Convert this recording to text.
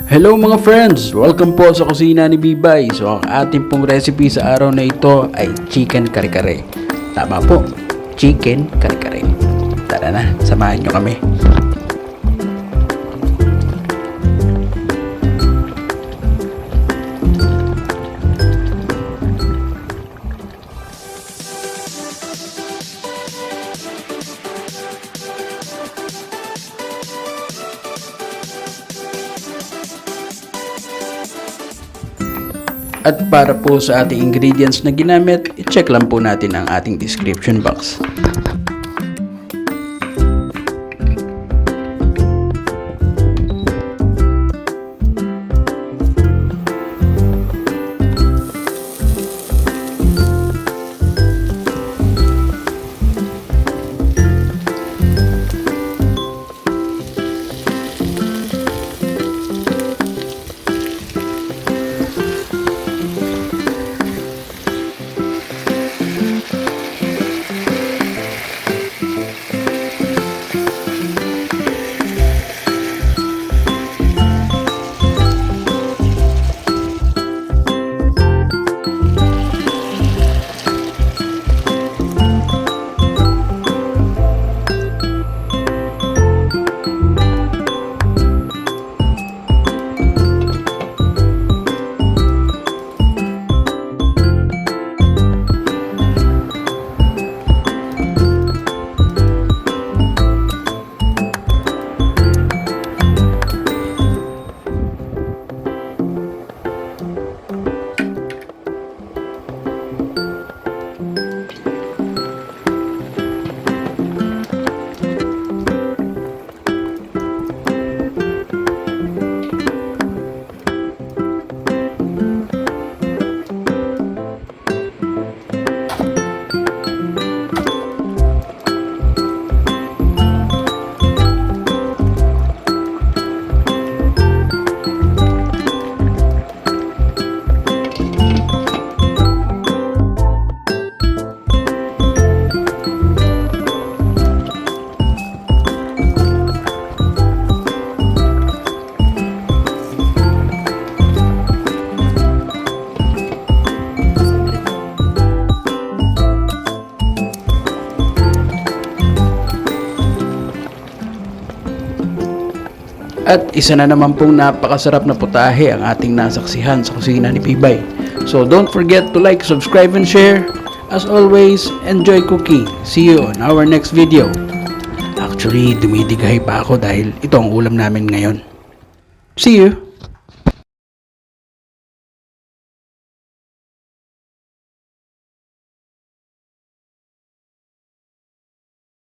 Hello mga friends! Welcome po sa kusina ni Bibay. So ang ating pong recipe sa araw na ito ay chicken kare-kare. Tama po, chicken kare-kare. Tara na, samahan nyo kami. At para po sa ating ingredients na ginamit, i-check lang po natin ang ating description box. At isa na naman pong napakasarap na putahe ang ating nasaksihan sa kusina ni Bibay. So don't forget to like, subscribe, and share. As always, enjoy cooking. See you on our next video. Actually, dumidigahay pa ako dahil ito ang ulam namin ngayon. See you!